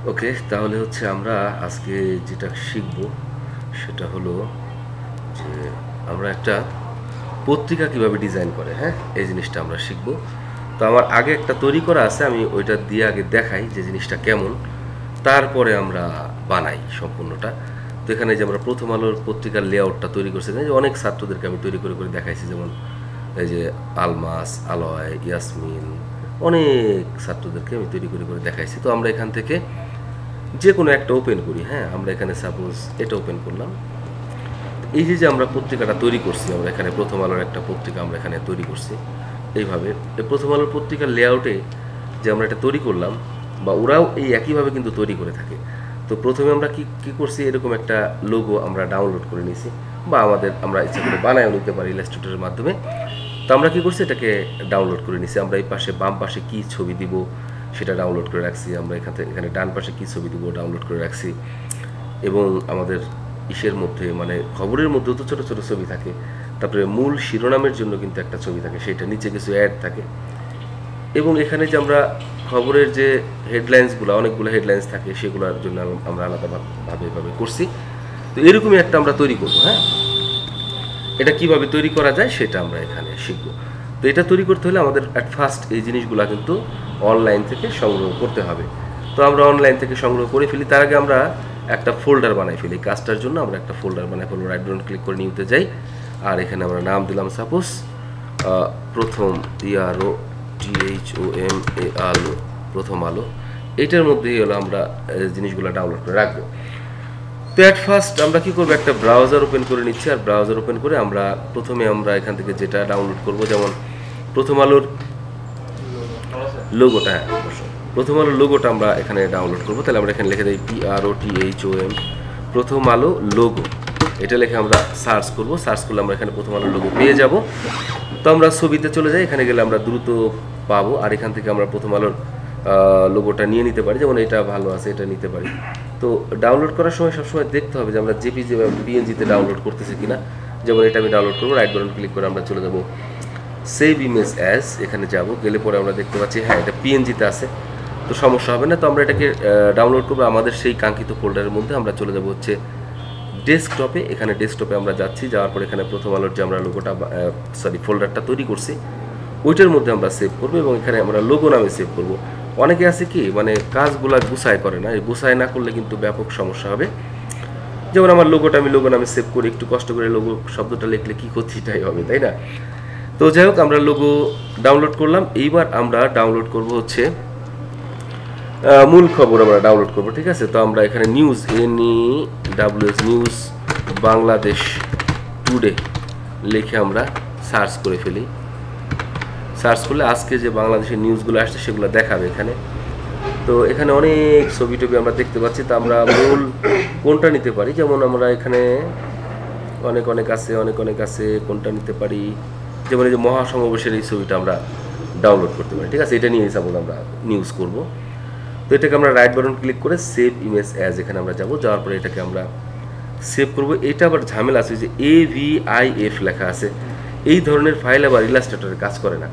ওকে, তাহলে হচ্ছে আমরা আজকে যেটা শিখব সেটা হলো যে আমরা একটা পত্রিকা কিভাবে ডিজাইন করে, হ্যাঁ, এই জিনিসটা আমরা শিখব। তো আমার আগে একটা তৈরি করা আছে, আমি ওইটা দিয়ে আগে দেখাই যে জিনিসটা কেমন, তারপরে আমরা বানাই সম্পূর্ণটা। তো এখানে যে আমরা প্রথম আলোর পত্রিকার লেআউটটা তৈরি করছি, যে অনেক ছাত্রদেরকে আমি তৈরি করে করে দেখাইছি, যেমন এই যে আলমাস, আলয়, ইয়াসমিন, অনেক ছাত্রদেরকে আমি তৈরি করে করে দেখাইছি। তো আমরা এখান থেকে যে কোনো একটা ওপেন করি, হ্যাঁ, আমরা এখানে সাপোজ এটা ওপেন করলাম। এই যে যে আমরা পত্রিকাটা তৈরি করছি, আমরা এখানে প্রথম আলোর একটা পত্রিকা আমরা এখানে তৈরি করছি এইভাবে। এই প্রথম আলোর পত্রিকার লেআউটে যে আমরা এটা তৈরি করলাম, বা ওরাও এই একইভাবে কিন্তু তৈরি করে থাকে। তো প্রথমে আমরা কি কি করছি, এরকম একটা লোগো আমরা ডাউনলোড করে নিয়েছি, বা আমরা ইচ্ছা করে বানায়ও নিতে পারি ইলাস্ট্রেটরের মাধ্যমে। তো আমরা কি করছি, এটাকে ডাউনলোড করে নিছি। আমরা এই পাশে বাম পাশে কি ছবি দিব সেটা ডাউনলোড করে রাখছি, আমরা এখানে ডান পাশে কি ছবি দিব ডাউনলোড করে রাখছি। এবং আমাদের ইসের মধ্যে মানে খবরের মধ্যেও তো ছোটো ছোটো ছবি থাকে, তারপরে মূল শিরোনামের জন্য কিন্তু একটা ছবি থাকে, সেটা নিচে কিছু অ্যাড থাকে। এবং এখানে যে আমরা খবরের যে হেডলাইন্সগুলো, অনেকগুলো হেডলাইন্স থাকে, সেগুলোর জন্য আমরা আলাদাভাবে এভাবে করছি। তো এরকমই একটা আমরা তৈরি করবো, হ্যাঁ। এটা কিভাবে তৈরি করা যায় সেটা আমরা এখানে শিখব। তো এটা তৈরি করতে হলে আমাদের অ্যাট ফার্স্ট এই জিনিসগুলো কিন্তু অনলাইন থেকে সংগ্রহ করতে হবে। তো আমরা অনলাইন থেকে সংগ্রহ করে ফেলি, তার আগে আমরা একটা ফোল্ডার বানাই ফেলি। কাজটার জন্য আমরা একটা ফোল্ডার বানাই ফেলবো, রাইট বাটন ক্লিক করে নিউতে যাই, আর এখানে আমরা নাম দিলাম সাপোজ প্রথম, PROTHOMALO, প্রথম আলো। এটার মধ্যেই হলো আমরা জিনিসগুলো ডাউনলোড করে রাখবো। তো অ্যাট ফার্স্ট আমরা কি করবো, একটা ব্রাউজার ওপেন করে নিচ্ছি, আর ব্রাউজার ওপেন করে আমরা প্রথমে আমরা এখান থেকে যেটা ডাউনলোড করব, যেমন প্রথম আলোর লোগোটা, হ্যাঁ অবশ্যই প্রথম আলোর লোগোটা আমরা এখানে ডাউনলোড করবো। তাহলে আমরা এখানে লিখে দিই PROTHOM, প্রথম আলো লোগো। এটা লিখে আমরা সার্চ করব, সার্চ করলে আমরা এখানে প্রথম আলোর লোগো পেয়ে যাব। তো আমরা ছবিতে চলে যাই, এখানে গেলে আমরা দ্রুত পাবো, আর এখান থেকে আমরা প্রথম আলোর লোগোটা নিয়ে নিতে পারি, যেমন এটা ভালো আছে এটা নিতে পারি। তো ডাউনলোড করার সময় সবসময় দেখতে হবে যে আমরা জেপিজি বা পিএনজিতে ডাউনলোড করতেছি কিনা। যেমন এটা আমি ডাউনলোড করবো, রাইট বাটন ক্লিক করে আমরা চলে যাব সেভ ইমেজ অ্যাজ, এখানে যাব, গেলে পরে আমরা দেখতে পাচ্ছি হ্যাঁ এটা পিএনজিতে আছে, তো সমস্যা হবে না। তো আমরা এটাকে ডাউনলোড করবো আমাদের সেই কাঙ্ক্ষিত ফোল্ডারের মধ্যে। আমরা চলে যাব হচ্ছে ডেস্কটপে, এখানে ডেস্কটপে আমরা যাচ্ছি, যাওয়ার পর এখানে প্রথম আলোর যে আমরা লোগোটা ফোল্ডারটা তৈরি করছি ওইটার মধ্যে আমরা সেভ করবো, এবং এখানে আমরা লোগো নামে সেভ করব। অনেকে আছে কি মানে কাজগুলা গুছায় করে না, এই গুছায় না করলে কিন্তু ব্যাপক সমস্যা হবে। যেমন আমার লোগোটা আমি লোগো নামে সেভ করি, একটু কষ্ট করে লোগো শব্দটা লিখলে কি ক্ষতিটাই হবে, তাই না? তো যাই হোক, আমরা লোগো ডাউনলোড করলাম। এইবার আমরা ডাউনলোড করব হচ্ছে মূল খবর আমরা ডাউনলোড করব, ঠিক আছে? তো আমরা এখানে news, NEWS, news Bangladesh today লিখে আমরা সার্চ করে ফেলি। সার্চ করলে আজকে যে বাংলাদেশের নিউজগুলো আসছে সেগুলো দেখাবে এখানে। তো এখানে অনেক ছবি টবি আমরা দেখতে পাচ্ছি। তো আমরা মূল কোনটা নিতে পারি, যেমন আমরা এখানে অনেক অনেক আছে, কোনটা নিতে পারি, যেমন এই যে মহাসমাবেশের এই ছবিটা আমরা ডাউনলোড করতে পারি, ঠিক আছে? এটা নিয়ে সাপোজ আমরা নিউজ করব। তো এটাকে আমরা রাইট বাটন ক্লিক করে সেভ ইমেজ অ্যাজ, এখানে আমরা যাব, যাওয়ার পরে এটাকে আমরা সেভ করব। এটা আবার ঝামেলা আছে যে AVIF লেখা আছে, এই ধরনের ফাইল আবার ইলাস্ট্রেটরে কাজ করে না।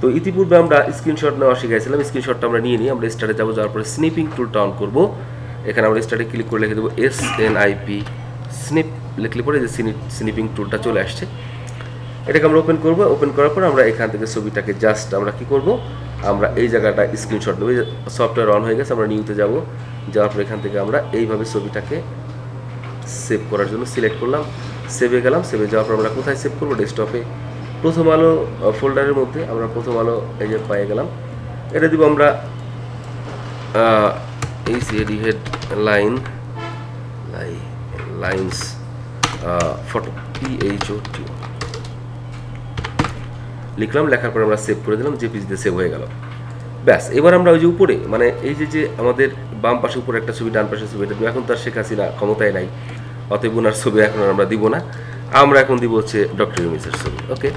তো ইতিপূর্বে আমরা স্ক্রিনশট নেওয়া শিখাইছিলাম, স্ক্রিনশটটা আমরা নিয়ে নিই। আমরা স্টার্টে যাবো, যাওয়ার পরে স্নিপিং টুলটা অন করবো। এখানে আমরা স্টার্টে ক্লিক করে লিখে দেবো SNIP, স্নিপ লিখলে পরে যে স্নিপিং টুলটা চলে আসছে। এটাকে আমরা ওপেন করবো। ওপেন করার পর আমরা এখান থেকে ছবিটাকে জাস্ট আমরা কি করব, আমরা এই জায়গাটা স্ক্রিনশট নেবো। সফটওয়্যার অন হয়ে গেছে, আমরা নিউতে যাব, যাওয়ার পর এখান থেকে আমরা এইভাবে ছবিটাকে সেভ করার জন্য সিলেক্ট করলাম, সেভে গেলাম। সেভে যাওয়ার পর আমরা কোথায় সেভ করবো, ডেস্কটপে প্রথম আলো ফোল্ডারের মধ্যে আমরা প্রথম আলো এই যে পেয়ে গেলাম। এটা দিব আমরা HED head lines photo PHOT লিখলাম। লেখার পর আমরা সেভ করে দিলাম, জেপিজিতে সেভ হয়ে গেল। ব্যাস, এবার আমরা ওই যে উপরে মানে এই যে আমাদের বাম পাশে উপরে একটা ছবি, ডান পাশে ছবি, এটা এখন তার শেখ হাসিনা ক্ষমতায় নাই, অতএব ওনার ছবি এখন আমরা দিব না। আমরা এখন দিব হচ্ছে ডক্টর ইউনুসের ছবি। ওকে,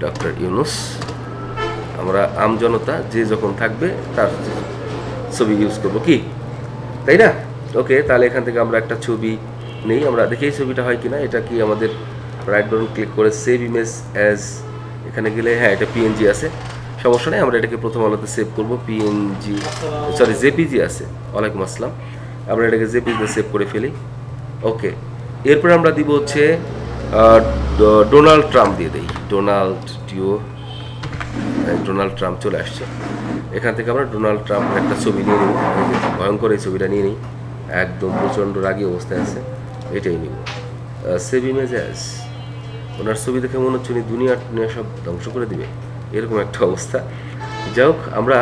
ডক্টর ইউনুস, আমরা আমজনতা যে যখন থাকবে তার ছবি ইউজ করবো, কি তাই না? ওকে, তাহলে এখান থেকে আমরা একটা ছবি নেই, আমরা দেখি এই ছবিটা হয় কিনা। এটা কি আমাদের রাইট বাটন ক্লিক করে সেভ ইমেজ অ্যাজ, এখানে গেলে হ্যাঁ এটা PNG আছে। সমস্যা নেই, আমরা এটাকে প্রথম আলোতে সেভ করবো। পিএনজি সরি জেপিজি আছে, ওয়ালাইকুম আসসালাম। আমরা এটাকে জেপিজিতে সেভ করে ফেলি। ওকে, এরপরে আমরা দিব হচ্ছে ডোনাল্ড ট্রাম্প দিয়ে দিই। ডোনাল্ড ট্রাম্প চলে আসছে। এখান থেকে আমরা ডোনাল্ড ট্রাম্পের একটা ছবি নিয়ে নিব। ভয়ঙ্কর এই ছবিটা নিয়ে নিই, একদম প্রচণ্ড রাগী অবস্থায় আছে, এটাই নিব। সেভ ইমেজ অ্যাজ, ওনার ছবি দেখে মনে হচ্ছে উনি দুনিয়া সব ধ্বংস করে দিবে, এরকম একটা অবস্থা। যাই হোক, আমরা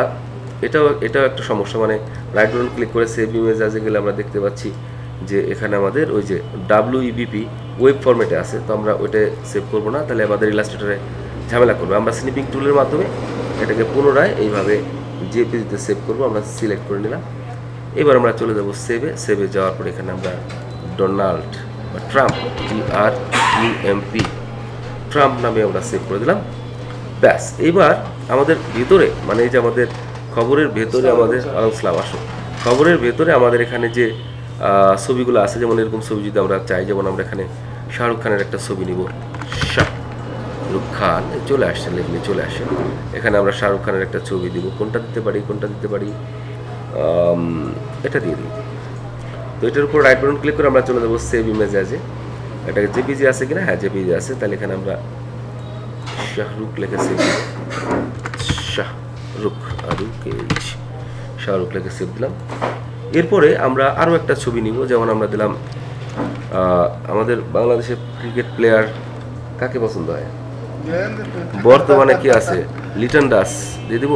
এটাও একটা সমস্যা, মানে রাইট বাটন ক্লিক করে সেভ ইমেজ অ্যাজে গেলে আমরা দেখতে পাচ্ছি যে এখানে আমাদের ওই যে WEBP ওয়েব ফরম্যাটে আছে, তো আমরা ওইটা সেভ করবো না, তাহলে আমাদের ইলাস্ট্রেটরে ঝামেলা করবে। আমরা স্নিপিং টুলের মাধ্যমে এটাকে পুনরায় এইভাবে জেপিজিতে সেভ করবো। আমরা সিলেক্ট করে নিলাম। এবার আমরা চলে যাব সেভে যাওয়ার পরে এখানে আমরা ডোনাল্ড বা ট্রাম্প TRUMP ট্রাম্প নামে আমরা সেভ করে দিলাম। ব্যাস, এবার আমাদের ভিতরে, মানে এই যে আমাদের খবরের ভেতরে আমাদের খবরের ভেতরে আমাদের এখানে যে ছবিগুলো আছে, যেমন এরকম ছবি যদি আমরা চাই, যেমন আমরা এখানে শাহরুখ খানের একটা ছবি নিব। শাহরুখ খান চলে আসছে, লিখলে চলে আসে। এখানে আমরা শাহরুখ খানের একটা ছবি দিব। কোনটা দিতে পারি? এটা দিয়ে দিই। তো এটার উপর রাইট বাটন ক্লিক করে আমরা চলে যাবো সেভ ইমেজ অ্যাজে। এটাকে জেপিজি আছে কিনা? হ্যাঁ, জেপিজি আছে। তাহলে এখানে আমরা শাহরুখ লিখে সেভ দিব। শাহরুখ লিখে সেভ দিলাম। এরপরে আমরা আরও একটা ছবি নিব, যেমন আমরা দিলাম আমাদের বাংলাদেশের ক্রিকেট প্লেয়ার কাকে পছন্দ হয় বর্তমানে, কি আছে? লিটন দাস দিয়ে দিব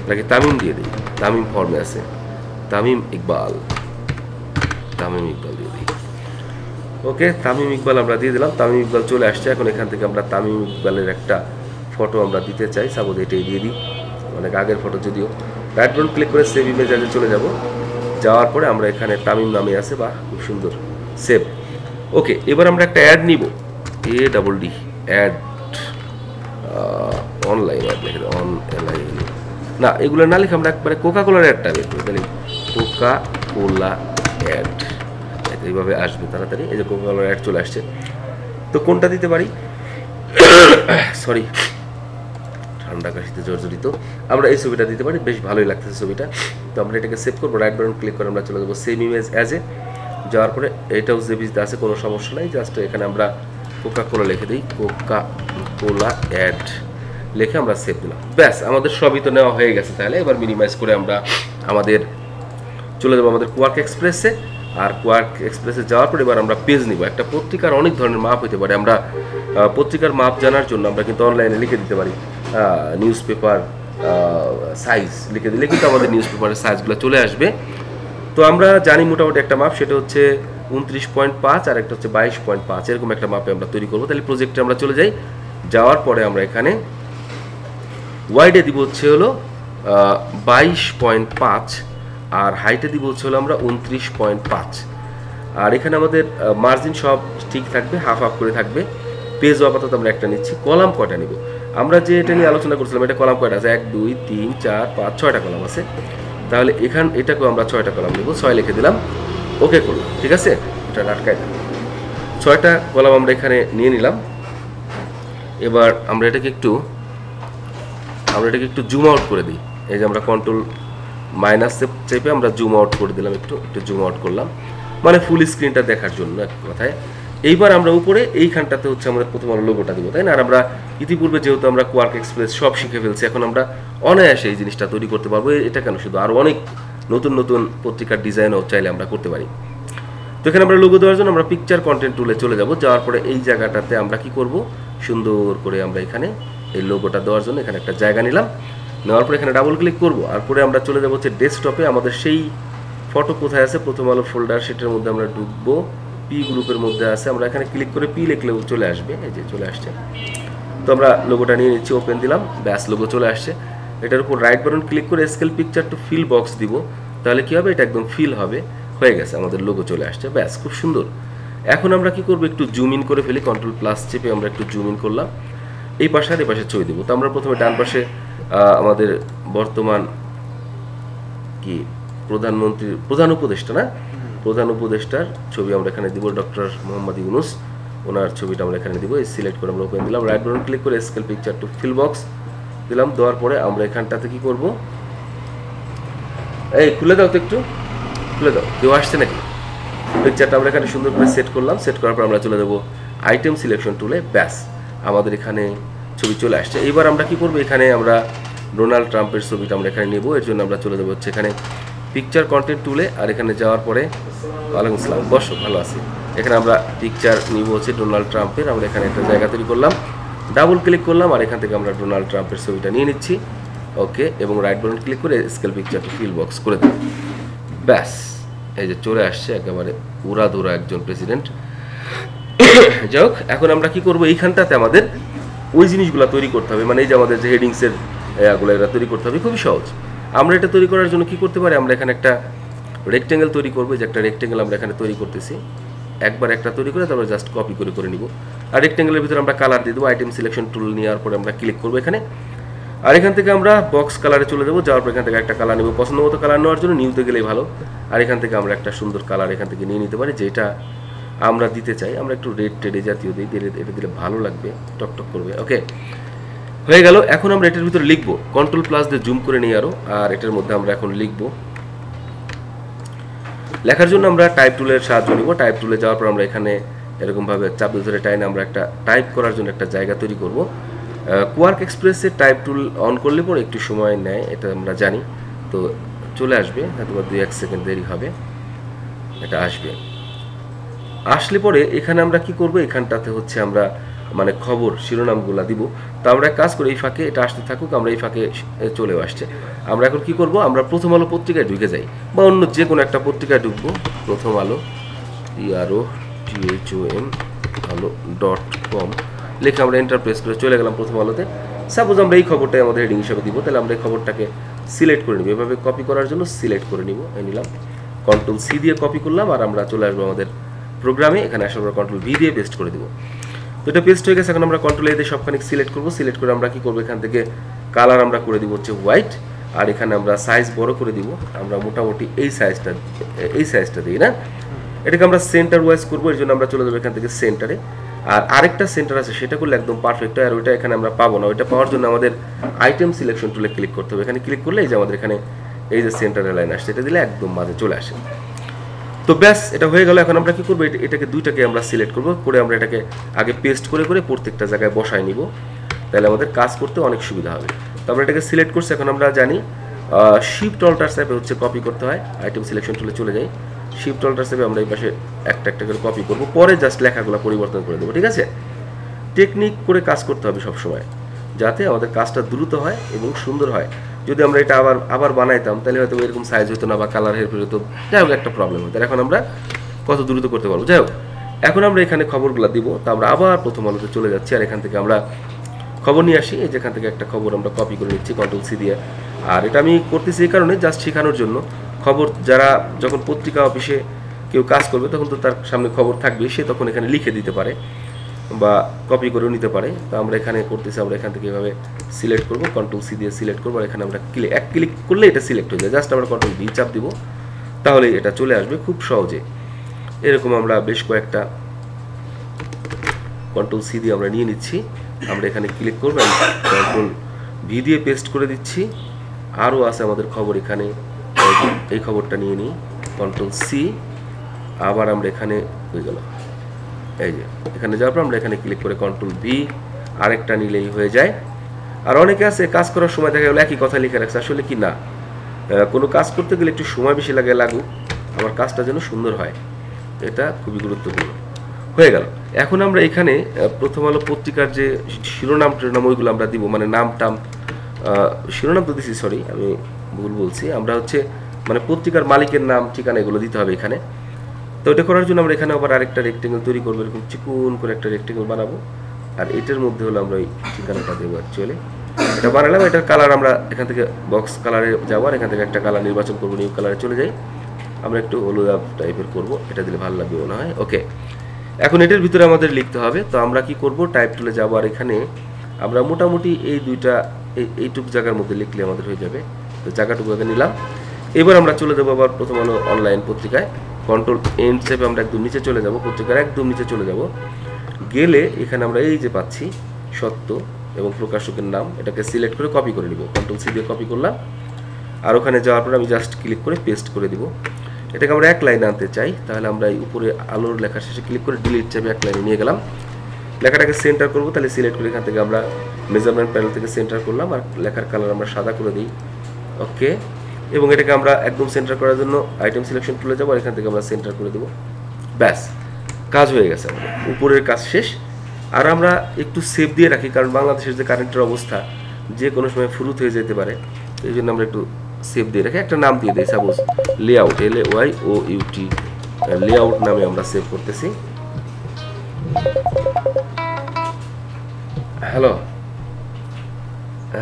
নাকি তামিম দিয়ে দিই? তামিম ফর্মে আছে, তামিম ইকবাল দিয়ে দিই। ওকে, তামিম ইকবাল আমরা দিয়ে দিলাম। তামিম ইকবাল চলে আসছে। এখন এখান থেকে আমরা তামিম ইকবালের একটা ফটো আমরা দিতে চাই, সাপোজ এটাই দিয়ে দিই, অনেক আগের ফটো যদিও। রাইট বাটন ক্লিক করে সেভ ইমেজ অ্যাজে চলে যাব। যাওয়ার পরে আমরা এখানে তামিম নামে আছে, বা খুব সুন্দর, সেভ। ওকে, এবার আমরা একটা অ্যাড নিব, ADD অ্যাড, অনলাইন অ্যাড লিখে অনলাইন না, এগুলো না লিখে আমরা একবারে কোকাকোলার অ্যাডটা বের করি। তাহলে কোকাকোলা অ্যাড এইভাবে আসবে তাড়াতাড়ি। এই যে কোকাকোলার অ্যাড চলে আসছে। তো কোনটা দিতে পারি? সরি, ঠান্ডা কাশিতে জর্জরিত। আমরা এই ছবিটা দিতে পারি, বেশ ভালোই লাগতেছে ছবিটা। তো আমরা এটাকে সেভ করবো। রাইট বাটন ক্লিক করে আমরা চলে যাবো সেভ ইমেজ অ্যাজে। যাওয়ার পরে এটাও জেপিজিতে আছে, কোনো সমস্যা নাই। জাস্ট এখানে আমরা কোকাকোলা লিখে দিই, কোকাকোলা অ্যাড লিখে আমরা সেভ দিলাম। ব্যাস, আমাদের সবই তো নেওয়া হয়ে গেছে। তাহলে এবার মিনিমাইজ করে আমরা আমাদের চলে যাবো আমাদের কোয়ার্ক এক্সপ্রেসে। আর কোয়ার্ক এক্সপ্রেসে যাওয়ার পরে এবার আমরা পেজ নিব। একটা পত্রিকার অনেক ধরনের মাপ হতে পারে। আমরা পত্রিকার মাপ জানার জন্য আমরা কিন্তু অনলাইনে লিখে দিতে পারি নিউজ পেপার সাইজ লিখে দিলে কিন্তু আমাদের নিউজ পেপারের সাইজগুলো চলে আসবে। তো আমরা জানি মোটামুটি একটা মাপ, সেটা হচ্ছে 29.5 আর একটা হচ্ছে 22.5, এরকম একটা মাপে আমরা তৈরি করবো। তাহলে প্রজেক্টে আমরা চলে যাই। যাওয়ার পরে আমরা এখানে ওয়াইডে দিব হচ্ছে হলো 22.5 আর হাইটে দিব হচ্ছে হলো আমরা 29.5। আর এখানে আমাদের মার্জিন সব ঠিক থাকবে, হাফ হাফ করে থাকবে। পেজ আপাতত আমরা একটা নিচ্ছি। কলাম কয়টা নিব? আমরা যে এটা নিয়ে আলোচনা করছিলাম, এটা কলাম কয়টা আছে? 1 2 3 4 5 6টা কলাম আছে। তাহলে এটাকেও আমরা 6টা কলাম নেব। 6 লিখে দিলাম, ওকে করলাম। ঠিক আছে, এটা আটকায় না। 6টা কলাম আমরা এখানে নিয়ে নিলাম। এবার আমরা এটাকে একটু জুম আউট করে দিই। এই যে আমরা কন্ট্রোল মাইনাস চেপে আমরা জুম আউট করে দিলাম, একটু জুম আউট করলাম, মানে ফুল স্ক্রিনটা দেখার জন্য এক কথায়। এইবার আমরা উপরে এইখানটাতে হচ্ছে আমাদের প্রথম আলো লোগোটা দিব, তাই না? আর আমরা ইতিপূর্বে যেহেতু আমরা কোয়ার্ক এক্সপ্রেস সব শিখে ফেলছি, এখন আমরা অনায়াসে এই জিনিসটা তৈরি করতে পারবো। এটা কেন, শুধু আরও অনেক নতুন নতুন পত্রিকার ডিজাইনও চাইলে আমরা করতে পারি। তো এখানে আমরা লোগো দেওয়ার জন্য আমরা পিকচার কন্টেন্ট টুলে চলে যাব। যাওয়ার পরে এই জায়গাটাতে আমরা কি করব, সুন্দর করে আমরা এখানে এই লোগোটা দেওয়ার জন্য এখানে একটা জায়গা নিলাম। নেওয়ার পরে এখানে ডাবল ক্লিক করব। আর পরে আমরা চলে যাব হচ্ছে ডেস্কটপে। আমাদের সেই ফটো কোথায় আছে, প্রথম আলো ফোল্ডার, সেটার মধ্যে আমরা ঢুকবো। পি গ্রুপের মধ্যে আছে। আমরা এখানে ক্লিক করে পি লিখলেও চলে আসবে। এই যে চলে আসছে। তো আমরা লোগোটা নিয়ে নিচ্ছি, ওপেন দিলাম, ব্যাস লোগো চলে আসছে। এটার উপর রাইট বাটন ক্লিক করে scale picture to fill box দিব। তাহলে কি হবে, এটা একদম ফিল হবে। হয়ে গেছে, আমাদের লোগো চলে আসছে। ব্যাস, খুব সুন্দর। এখন আমরা কি করব, একটু জুম ইন করে ফেলি। কন্ট্রোল প্লাস চেপে আমরা একটু জুম ইন করলাম। এই পাশে আর এই পাশে ছবি দিব। তো আমরা প্রথমে ডান পাশে আমাদের বর্তমান কি প্রধান উপদেষ্টার ছবি আমরা এখানে দিব, ডক্টর মোহাম্মদ ইউনূস, ওনার ছবিটা আমরা এখানে দিব। এই সিলেক্ট করে আমরা ওপেন দিলাম। রাইট বাটন ক্লিক করে scale picture to fill box দিলাম। দেওয়ার পরে আমরা এখানটাতে কি করব, এই খুলে দাও তো, একটু খুলে দাও, কেউ আসছে নাকি? পিকচারটা আমরা এখানে সুন্দর করে সেট করলাম। সেট করার পর আমরা চলে যাবো আইটেম সিলেকশন টুলে। ব্যাস, আমাদের এখানে ছবি চলে আসছে। এইবার আমরা কি করব, এখানে আমরা ডোনাল্ড ট্রাম্পের ছবিটা আমরা এখানে নেব। এর জন্য আমরা চলে যাবো হচ্ছে এখানে পিকচার কন্টেন্ট টুলে। আর এখানে যাওয়ার পরে, ওয়ালাইকুম আসসালাম, বসো, ভালো আছি। এখানে আমরা পিকচার নিব হচ্ছে ডোনাল্ড ট্রাম্পের। আমরা এখানে একটা জায়গা তৈরি করলাম, ডাবল ক্লিক করলাম, আর এখান থেকে আমরা ডোনাল্ড ট্রাম্পের ছবিটা নিয়ে নিচ্ছি। ওকে, এবং রাইট বাটন ক্লিক করে স্কেল পিকচারটা ফিল বক্স করে দেব। ব্যাস, এই যে চলে আসছে একেবারে উড়াধুরা একজন প্রেসিডেন্ট। যাই হোক, এখন আমরা কি করব, এইখানটাতে আমাদের ওই জিনিসগুলো তৈরি করতে হবে, মানে এই যে আমাদের যে হেডিংসের এগুলো এরা তৈরি করতে হবে। খুবই সহজ। আমরা এটা তৈরি করার জন্য কি করতে পারি, আমরা এখানে একটা রেক্টেঙ্গেল তৈরি করবো। যে একটা রেক্টেঙ্গেল আমরা এখানে তৈরি করতেছি, একবার একটা তৈরি করে তারপর জাস্ট কপি করে নিব। আর রেক্টেঙ্গেলের ভিতরে আমরা কালার দিয়ে দেবো। আইটেম সিলেকশন টুল নেওয়ার পরে আমরা ক্লিক করবো এখানে, আর এখান থেকে আমরা বক্স কালারে চলে যাবো। যাওয়ার পর এখান থেকে একটা কালার নেব, পছন্দ মতো কালার নেওয়ার জন্য নিউতে গেলেই ভালো। আর এখান থেকে আমরা একটা সুন্দর কালার এখান থেকে নিয়ে নিতে পারি, যেটা আমরা দিতে চাই। আমরা একটু রেড টেডে জাতীয় দিই, এটা দিলে ভালো লাগবে, টকটক করবে। ওকে, হয়ে গেল। এখন আমরা এটার ভিতরে লিখবো, কন্ট্রোল প্লাস দিয়ে জুম করে নিই আরো। আর এটার মধ্যে আমরা এখন লিখবো। লেখার জন্য আমরা টাইপ টুলের সাহায্য নিব। টাইপ টুলে যাওয়ার পর আমরা এখানে এরকমভাবে চাপ ধরে টাইনে আমরা একটা টাইপ করার জন্য একটা জায়গা তৈরি করব। কোয়ার্ক এক্সপ্রেসে টাইপ টুল অন করলে পরে একটু সময় নেয়, এটা আমরা জানি। তো চলে আসবে, হয়তো 2-1 সেকেন্ড দেরি হবে, এটা আসবে। আসলে পরে এখানে আমরা কি করব, এখানটাতে হচ্ছে আমরা মানে খবর শিরোনামগুলো দিব। তো আমরা এক কাজ করি, এই ফাঁকে এটা আসতে থাকুক, আমরা এই ফাঁকে চলেও আসছে। আমরা এখন কি করব, আমরা প্রথম আলো পত্রিকায় ঢুকে যাই, বা অন্য যে কোনো একটা পত্রিকায় ঢুকবো। প্রথম আলো, PROTHOM আলো.com লিখে আমরা এন্টার প্রেস করে চলে গেলাম প্রথম আলোতে। সাপোজ আমরা এই খবরটাই আমাদের হেডিং হিসাবে দিব, তাহলে আমরা এই খবরটাকে সিলেক্ট করে নিব। এভাবে কপি করার জন্য সিলেক্ট করে নিব, নিলাম, কন্ট্রোল সি দিয়ে কপি করলাম। আর আমরা চলে আসবো আমাদের প্রোগ্রামে। এখানে আসার পর কন্ট্রোল ভি দিয়ে পেস্ট করে দিব। তো এটা পেস্ট হয়ে গেছে। এখন আমরা কন্ট্রোল এ দিয়ে সবখানে সিলেক্ট করব। সিলেক্ট করে আমরা কি করব, এখান থেকে কালার আমরা করে দিব হচ্ছে হোয়াইট। আর এখানে আমরা সাইজ বড় করে দিব। আমরা মোটামুটি এই সাইজটা দিই না, এটাকে আমরা সেন্টার ওয়াইজ করবো। এর জন্য আমরা চলে যাবো এখান থেকে সেন্টারে। আর আরেকটা সেন্টার আছে, সেটা করলে একদম পারফেক্ট হয়। আর ওইটা এখানে আমরা পাবো না। ওইটা পাওয়ার জন্য আমাদের আইটেম সিলেকশন টুলে ক্লিক করতে হবে। এখানে ক্লিক করলে এই যে আমাদের এখানে এই যে সেন্টারের লাইন আসছে, এটা দিলে একদম মাঝে চলে আসে। তো ব্যাস, এটা হয়ে গেল। এখন আমরা কি করবো, এটাকে দুইটাকে আমরা সিলেক্ট করবো, করে আমরা এটাকে আগে পেস্ট করে প্রত্যেকটা জায়গায় বসায় নিব। তাহলে আমাদের কাজ করতে অনেক সুবিধা হবে। তো আমরা এটাকে সিলেক্ট করছি। এখন আমরা জানি শিফট অল্টার চাপে হচ্ছে কপি করতে হয়। আইটেম সিলেকশন টুলে চলে যাই, শিফট অল্টার চাপে আমরা এই পাশে একটা একটা করে কপি করব, পরে জাস্ট লেখাগুলো পরিবর্তন করে দেবো। ঠিক আছে, টেকনিক করে কাজ করতে হবে সবসময়, যাতে আমাদের কাজটা দ্রুত হয় এবং সুন্দর হয়। যদি আমরা এটা আবার বানাইতাম, তাহলে হয়তো এরকম সাইজ হতো না, বা কালার হেরফের হতো, যাই হোক একটা প্রবলেম হতো। এখন আমরা কত দ্রুত করতে পারবো। যাই হোক, এখন আমরা এখানে খবরগুলো দিব। তো আমরা আবার প্রথম আলোতে চলে যাচ্ছি, আর এখান থেকে আমরা খবর নিয়ে আসি। এই যেখান থেকে একটা খবর আমরা কপি করে নিচ্ছি কন্ট্রোল সি দিয়ে। আর এটা আমি করতেছি এই কারণে, জাস্ট শেখানোর জন্য। খবর যারা যখন পত্রিকা অফিসে কেউ কাজ করবে, তখন তো তার সামনে খবর থাকবে, সে তখন এখানে লিখে দিতে পারে বা কপি করেও নিতে পারে। তো আমরা এখানে করতেছি, আমরা এখান থেকে এভাবে সিলেক্ট করবো, কন্ট্রোল সি দিয়ে সিলেক্ট করবো। আর এখানে আমরা এক ক্লিক করলে এটা সিলেক্ট হয়ে যায়। জাস্ট আমরা কন্ট্রোল ভি চাপ দিব, তাহলে এটা চলে আসবে খুব সহজে। এরকম আমরা বেশ কয়েকটা কন্ট্রোল সি দিয়ে আমরা নিয়ে নিচ্ছি। আমরা এখানে ক্লিক করবো, কন্ট্রোল ভি দিয়ে পেস্ট করে দিচ্ছি। আরও আছে আমাদের খবর, এখানে এই খবরটা নিয়ে নিই, কন্ট্রোল সি। আবার আমরা এখানে হয়ে গেল, এই যে এখানে যাওয়ার পর আমরা এখানে ক্লিক করে কন্ট্রোল ভি, আরেকটা নিলেই হয়ে যায়। আর অনেকে আছে কাজ করার সময় দেখা গেলো একই কথা লিখে রাখছে, আসলে কি না, কোনো কাজ করতে গেলে একটু সময় বেশি লাগুক, আমার কাজটা যেন সুন্দর হয়, এটা খুবই গুরুত্বপূর্ণ। হয়ে গেল। এখন আমরা এখানে প্রথম আলো পত্রিকার যে শিরোনাম ওইগুলো আমরা দিব, মানে নাম টাম, শিরোনাম তো দিছি, সরি আমি ভুল বলছি। আমরা হচ্ছে মানে পত্রিকার মালিকের নাম, ঠিকানা এগুলো দিতে হবে এখানে। তো এটা করার জন্য আমরা এখানে আবার আরেকটা রেক্টেঙ্গেল তৈরি করবো, এরকম চিকুন করে একটা রেক্টেঙ্গেল বানাবো। আর এটার মধ্যে হলো আমরা ওই ঠিকানাটা দেবো। অ্যাকচুয়ালি এটা বানালাম, এটার কালার আমরা এখান থেকে বক্স কালারে যাবো, আর এখান থেকে একটা কালার নির্বাচন করবো, নিউ কালারে চলে যাই। আমরা একটু হলুদ টাইপের করবো, এটা দিলে ভালো লাগবে মনে হয়। ওকে, এখন এটার ভিতরে আমাদের লিখতে হবে। তো আমরা কি করব, টাইপ টুলে যাবো, আর এখানে আমরা মোটামুটি এই দুইটা এইটুক জায়গার মধ্যে লিখলে আমাদের হয়ে যাবে। তো জায়গাটুকু আগে নিলাম। এবার আমরা চলে যাবো আবার প্রথম আলো অনলাইন পত্রিকায়, কন্ট্রোল এন চেপে আমরা একদম নিচে চলে যাব, পত্রিকার একদম নিচে চলে যাব। গেলে এখানে আমরা এই যে পাচ্ছি সত্য, এবং প্রকাশকের নাম, এটাকে সিলেক্ট করে কপি করে নিব, কন্ট্রোল সি দিয়ে কপি করলাম। আর ওখানে যাওয়ার পর আমি জাস্ট ক্লিক করে পেস্ট করে দিব। এটাকে আমরা এক লাইনে আনতে চাই, তাহলে আমরা এই উপরে আলোর লেখার শেষে ক্লিক করে ডিলিট চাপে এক লাইনে নিয়ে গেলাম। লেখাটাকে সেন্টার করব, তাহলে সিলেক্ট করে এখান থেকে আমরা মেজারমেন্ট প্যানেল থেকে সেন্টার করলাম, আর লেখার কালার আমরা সাদা করে দিই। ওকে, এবং এটাকে আমরা একদম সেন্টার করার জন্য আইটেম সিলেকশন টুলে যাবো, আর এখান থেকে আমরা সেন্টার করে দেবো। ব্যাস, কাজ হয়ে গেছে আমাদের, উপরের কাজ শেষ। আর আমরা একটু সেভ দিয়ে রাখি, কারণ বাংলাদেশের যে কারেন্টের অবস্থা যে কোনো সময় ফুরুত হয়ে যেতে পারে, এই জন্য আমরা একটু সেভ দিয়ে রাখি। একটা নাম দিয়ে দিই, সাপোজ লেআউট, LAYOUT, লেআউট নামে আমরা সেভ করতেছি। হ্যালো,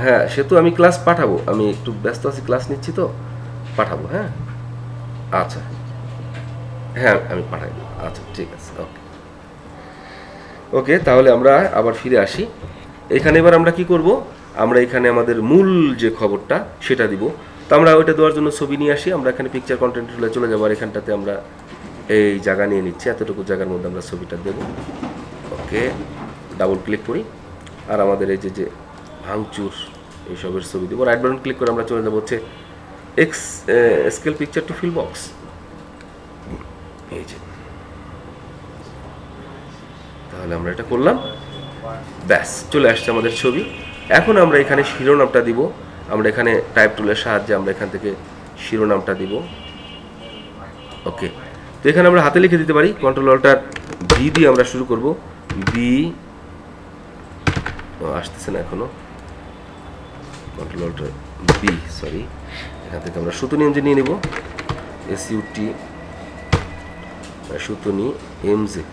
হ্যাঁ সে তো আমি ক্লাস পাঠাবো, আমি একটু ব্যস্ত আছি, ক্লাস নিচ্ছি তো, পাঠাবো। হ্যাঁ আচ্ছা, হ্যাঁ আমি পাঠাই দেবো। আচ্ছা ঠিক আছে, ওকে ওকে। তাহলে আমরা আবার ফিরে আসি এখানে। এবার আমরা কি করব, আমরা এখানে আমাদের মূল যে খবরটা সেটা দিব। তো আমরা ওইটা দেওয়ার জন্য ছবি নিয়ে আসি, আমরা এখানে পিকচার কন্টেন্ট টুলে চলে যাবো, আর এখানটাতে আমরা এই জায়গা নিয়ে নিচ্ছি, এতটুকু জায়গার মধ্যে আমরা ছবিটা দেব। ওকে, ডাবল ক্লিক করি, আর আমাদের এই যে ভাঙচুর এইসবের ছবি দেবো। রাইট বাটন ক্লিক করে আমরা চলে যাবো হচ্ছে scale picture to fill box. এই যে, তাহলে আমরা এটা করলাম, ব্যাস চলে আসছে আমাদের ছবি। এখন আমরা এখানে শিরোনামটা দিব, আমরা এখানে টাইপ টুলের সাহায্যে আমরা এখান থেকে শিরোনামটা দিব। ওকে, তো এখানে আমরা হাতে লিখে দিতে পারি, কন্ট্রোল অল্টার ভি দিয়ে আমরা শুরু করব। বি আসতেছে না এখনো, কন্ট্রোল অল্টার বি, সরি, এখান থেকে আমরা সুতনি এমজে নিয়ে নিব, SUT সুতনি এমজে,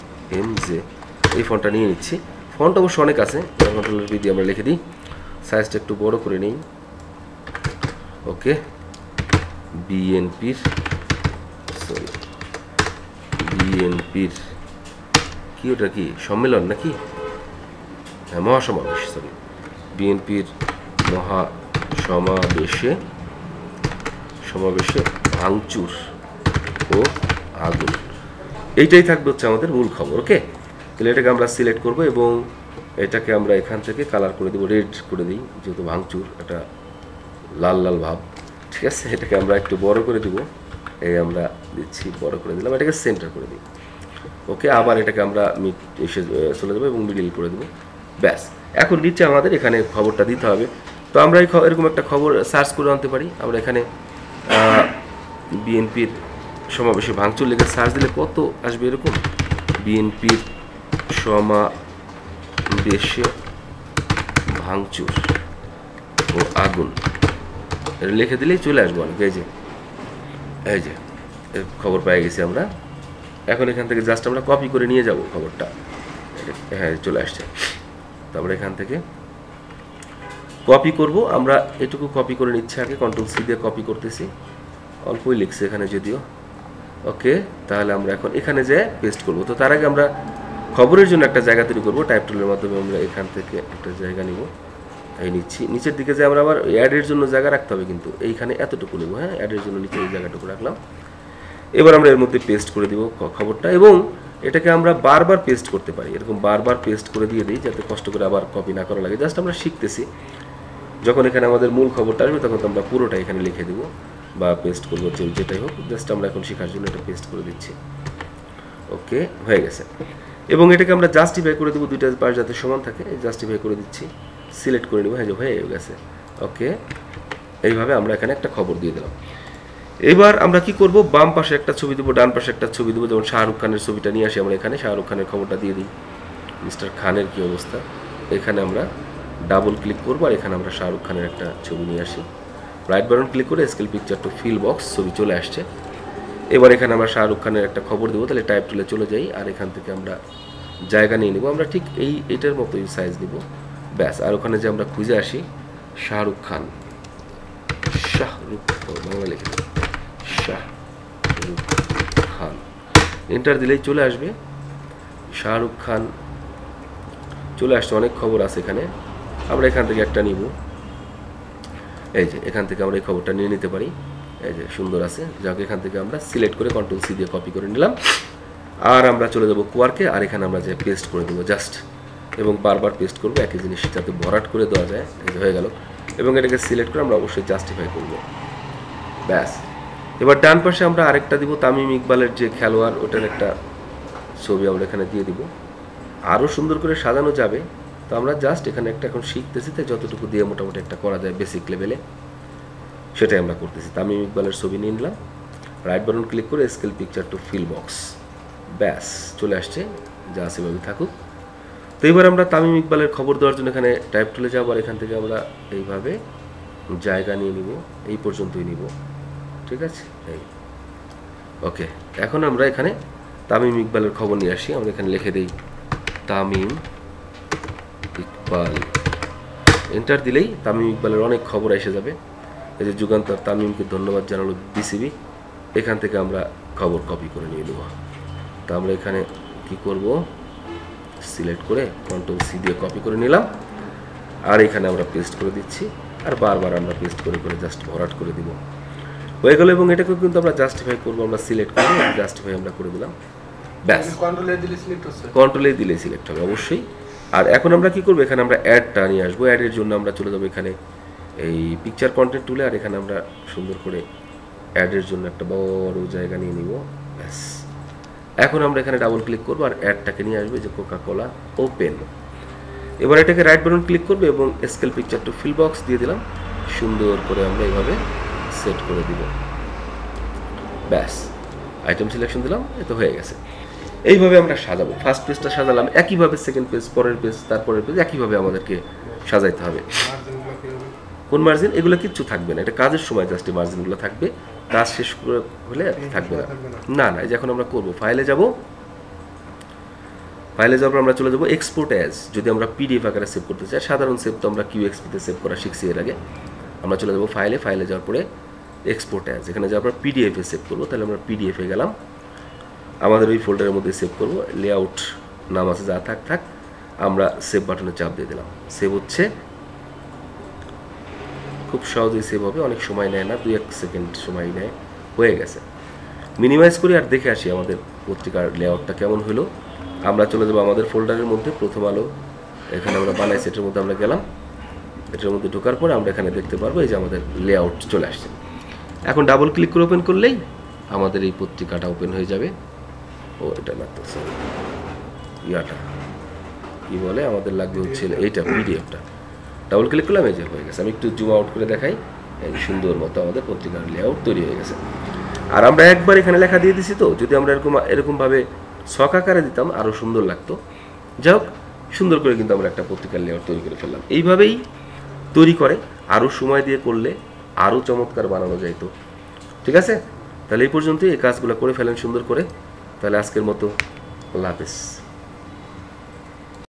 এই ফন্টটা নিয়ে নিচ্ছি। ফন্ট অবশ্য অনেক আছে, কন্ট্রোল বি দিয়ে আমরা লিখে দিই, সাইজটা একটু বড় করে নিই। ওকে, বিএনপির কি, ওটা কি সম্মেলন নাকি, হ্যাঁ মহাসমাবেশ, সরি, বিএনপির মহাসমাবেশে ভাঙচুর ও আগুন, এইটাই থাকবে হচ্ছে আমাদের মূল খবর। ওকে, তাহলে এটাকে আমরা সিলেক্ট করব এবং এটাকে আমরা এখান থেকে কালার করে দেবো, রেড করে দিই, যেহেতু ভাঙচুর একটা লাল লাল ভাব। ঠিক আছে, এটাকে আমরা একটু বড় করে দিব, এই আমরা দিচ্ছি, বড় করে দিলাম, এটাকে সেন্টার করে দিই। ওকে, আবার এটাকে আমরা এসে চলে যাবো এবং মিডিল করে দেবো। ব্যাস, এখন নিচে আমাদের এখানে খবরটা দিতে হবে। তো আমরা এরকম একটা খবর সার্চ করে আনতে পারি। আমরা এখানে বিএনপির সমাবেশে ভাঙচুর লিখে সার্চ দিলে কত আসবে, এরকম বিএনপির সমাবেশে ভাঙচুর ও আগুন, এটা লিখে দিলেই চলে আসবো অনেক। এই যে খবর পেয়ে গেছি আমরা। এখন এখান থেকে জাস্ট আমরা কপি করে নিয়ে যাব খবরটা, হ্যাঁ চলে আসছে। তারপরে এখান থেকে কপি করব, আমরা এটুকু কপি করে নিচ্ছি আগে, কন্ট্রোল সি দিয়ে কপি করতেছি, অল্পই লিখছে এখানে যদিও। ওকে, তাহলে আমরা এখন এখানে যে পেস্ট করব। তো তার আগে আমরা খবরের জন্য একটা জায়গা তৈরি করব, টাইপ টুলের মাধ্যমে আমরা এখান থেকে একটা জায়গা নিব, এই নিচ্ছি। নিচের দিকে যে আমরা আবার অ্যাডের জন্য জায়গা রাখতে হবে, কিন্তু এইখানে এতটুকু নেব, হ্যাঁ অ্যাডের জন্য নিচে এই জায়গাটুকু রাখলাম। এবার আমরা এর মধ্যে পেস্ট করে দিব খবরটা, এবং এটাকে আমরা বারবার পেস্ট করতে পারি, এরকম বারবার পেস্ট করে দিয়ে দিই, যাতে কষ্ট করে আবার কপি না করা লাগে। জাস্ট আমরা শিখতেছি, যখন এখানে আমাদের মূল খবরটা আসবে তখন তো আমরা পুরোটা এখানে লিখে দেবো বা পেস্ট করবো, যেটাই হোক। জাস্ট আমরা এখন শেখার জন্য এটা পেস্ট করে দিচ্ছি। ওকে, হয়ে গেছে। এবং এটাকে আমরা জাস্টিফাই করে দেবো, দুইটা পাশ যাতে সমান থাকে, জাস্টিফাই করে দিচ্ছি, সিলেক্ট করে নেবো, হ্যাঁ হয়ে গেছে। ওকে, এইভাবে আমরা এখানে একটা খবর দিয়ে দিলাম। এবার আমরা কি করব, বাম পাশে একটা ছবি দেবো, ডান পাশে একটা ছবি দেবো। যেমন শাহরুখ খানের ছবিটা নিয়ে আসি আমরা এখানে, শাহরুখ খানের খবরটা দিয়ে দিই, মিস্টার খানের কি অবস্থা। এখানে আমরা ডাবল ক্লিক করবো, আর এখানে আমরা শাহরুখ খানের একটা ছবি নিয়ে আসি, রাইট বাটন ক্লিক করে scale picture to fill box, ছবি চলে আসছে। এবার এখানে আমরা শাহরুখ খানের একটা খবর দেবো, তাহলে টাইপ টুলে চলে যাই, আর এখান থেকে আমরা জায়গা নিয়ে নেবো, আমরা ঠিক এইটার মতোই সাইজ দিব। ব্যাস, আর ওখানে যে আমরা খুঁজে আসি শাহরুখ খান, বাংলা লিখে শাহরুখ খান, এন্টার দিলেই চলে আসবে শাহরুখ খান, চলে আসছে। অনেক খবর আছে এখানে, আমরা এখান থেকে একটা নিব, এই যে এখান থেকে আমরা এই খবরটা নিয়ে নিতে পারি, এই যে সুন্দর আছে। যাকে এখান থেকে আমরা সিলেক্ট করে কন্ট্রোল সি দিয়ে কপি করে নিলাম, আর আমরা চলে যাবো কোয়ার্কে, আর এখানে আমরা যে পেস্ট করে দেবো, জাস্ট এবং বারবার পেস্ট করবো একই জিনিস যাতে ভরাট করে দেওয়া যায়। এই যে হয়ে গেল। এবং এটাকে সিলেক্ট করে আমরা অবশ্যই জাস্টিফাই করব। ব্যাস, এবার ডান পাশে আমরা আরেকটা দিব তামিম ইকবালের যে খেলোয়াড়, ওটার একটা ছবি আমরা এখানে দিয়ে দিব। আরও সুন্দর করে সাজানো যাবে, তো আমরা জাস্ট এখানে একটা এখন শিখতেছি, তাই যতটুকু দিয়ে মোটামুটি একটা করা যায় বেসিক লেভেলে সেটাই আমরা করতেছি। তামিম ইকবালের ছবি নিয়ে নিলাম, রাইট বাটন ক্লিক করে scale picture to fill box, ব্যাস চলে আসছে, যা সেভাবে থাকুক। তো এবার আমরা তামিম ইকবালের খবর দেওয়ার জন্য এখানে টাইপ টুলে যাবো, আর এখান থেকে আমরা এইভাবে জায়গা নিয়ে নিব, এই পর্যন্তই নিব, ঠিক আছে। এই ওকে, এখন আমরা এখানে তামিম ইকবালের খবর নিয়ে আসি। আমরা এখানে লিখে দিই তামিম ইকবাল, এন্টার দিলেই তামিম ইকবালের অনেক খবর এসে যাবে। এই যে যুগান্তর তামিমকে ধন্যবাদ জানালো বিসিবি, এখান থেকে আমরা খবর কপি করে নিয়ে নেব। তো আমরা এখানে কি করব, সিলেক্ট করে কন্ট্রোল সি দিয়ে কপি করে নিলাম, আর এখানে আমরা পেস্ট করে দিচ্ছি, আর বারবার আমরা পেস্ট করে করে জাস্ট ভরাট করে দিব, হয়ে গেল। এবং এটাকে কিন্তু আমরা জাস্টিফাই করবো, আমরা সিলেক্ট করে জাস্টিফাই আমরা করে দিলাম, ব্যাস। কন্ট্রোলে দিলে সিলেক্ট হবে অবশ্যই। আর এখন আমরা কি করবো, এখানে আমরা অ্যাডটা নিয়ে আসবো। অ্যাডের জন্য আমরা চলে যাবো এখানে এই পিকচার কন্টেন্ট টুলে, আর এখানে আমরা সুন্দর করে অ্যাডের জন্য একটা বড় জায়গা নিয়ে নিব, ব্যাস। এখন আমরা এখানে ডাবল ক্লিক করবো, আর অ্যাডটাকে নিয়ে আসবে যে কোকা কোলা ওপেন। এবার এটাকে রাইট বাটন ক্লিক করবো এবং scale picture to fill box দিয়ে দিলাম, সুন্দর করে আমরা এইভাবে সেট করে দিব, ব্যাস। আইটেম সিলেকশন দিলাম, এ তো হয়ে গেছে। এইভাবে আমরা সাজাবো। ফার্স্ট পেজটা সাজালাম, একইভাবে সেকেন্ড পেজ, পরের পেজ, তারপরের পেজ, একইভাবে আমাদেরকে সাজাইতে হবে। কোন মার্জিন, এগুলো কিচ্ছু থাকবে না, এটা কাজের সময় জাস্ট এই মার্জিনগুলো থাকবে, কাজ শেষ করে হলে থাকবে না। না না, যখন আমরা করবো ফাইলে যাব, ফাইলে যাওয়ার পর আমরা চলে যাবো এক্সপোর্ট অ্যাজ। যদি আমরা পিডিএফ আকারে সেভ করতে চাই, সাধারণ সেভ তো আমরা কিউএক্সপিতে সেভ করা শিখছি এর আগে। আমরা চলে যাবো ফাইলে, ফাইলে যাওয়ার পরে এক্সপোর্ট অ্যাজ, এখানে যাওয়ার পর পিডিএফে সেভ করবো। তাহলে আমরা পিডিএফে গেলাম, আমাদের ওই ফোল্ডারের মধ্যে সেভ করবো, লেআউট নাম আছে, যা থাক থাক, আমরা সেভ বাটনে চাপ দিয়ে দিলাম, সেভ হচ্ছে। খুব সহজেই সেভ হবে, অনেক সময় নেয় না, 2-1 সেকেন্ড সময় নেয়, হয়ে গেছে। মিনিমাইজ করি আর দেখে আসি আমাদের পত্রিকার লেআউটটা কেমন হলো। আমরা চলে যাবো আমাদের ফোল্ডারের মধ্যে, প্রথম আলো, এখানে আমরা বানাই সেটের মধ্যে আমরা গেলাম। এটার মধ্যে ঢোকার পরে আমরা এখানে দেখতে পারবো এই যে আমাদের লেআউট চলে আসছে। এখন ডাবল ক্লিক করে ওপেন করলেই আমাদের এই পত্রিকাটা ওপেন হয়ে যাবে। ও এটা লাগতেছে, ইয়াটা কি বলে, আমাদের লাগবে হচ্ছে এইটা পিডিএফটা। ডাবল ক্লিক করলাম, এই যে হয়ে গেছে। আমি একটু জুম আউট করে দেখাই, এই সুন্দর মতো আমাদের পত্রিকার লেআউট তৈরি হয়ে গেছে। আর আমরা একবার এখানে লেখা দিয়ে দিছি, তো যদি আমরা এরকমভাবে ছক আকারে দিতাম আরও সুন্দর লাগতো। যাই হোক, সুন্দর করে কিন্তু আমরা একটা পত্রিকার লেআউট তৈরি করে ফেললাম। এইভাবেই তৈরি করে, আরও সময় দিয়ে করলে আরও চমৎকার বানানো যাইতো, ঠিক আছে। তাহলে এই পর্যন্তই, এই কাজগুলো করে ফেলেন সুন্দর করে। তাহলে আজকের মতো আল্লাহ হাফেজ।